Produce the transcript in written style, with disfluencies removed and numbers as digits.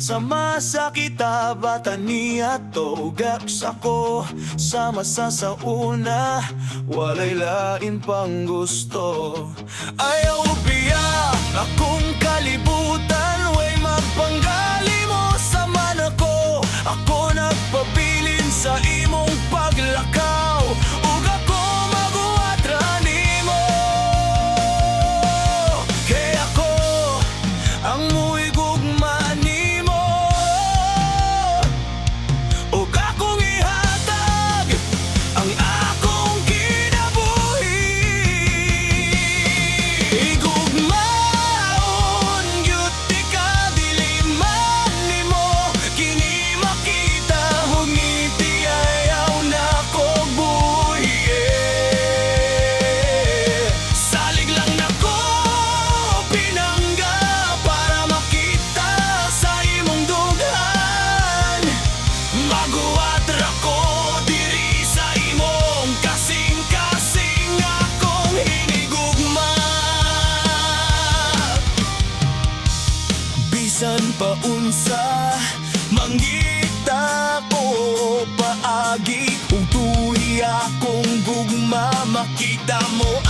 Sama sa kita bata niya togak sako. Sama sa una, walay lain pang gusto. Ayaw biya akong kalibutan, way magpanggali mo sa manako. Ako nagpabilin sa imong paglakaw, ug ako maguwatra nimo. Kay ako ang mu'y gugma nimo, ug akong ihatag ang akong kinabuhi. Igugmaon gyud ti kadiliman nimo, kini makita ug ngiti ayaw na kog buhi. Salig lang nako pinangga para makita sa imong dughan. Maguwatra ko diri sa imong kasing-kasing akong hinigugma. Bisan pa unsa mangita ko paagi, ug tuhi akong gugma makita mo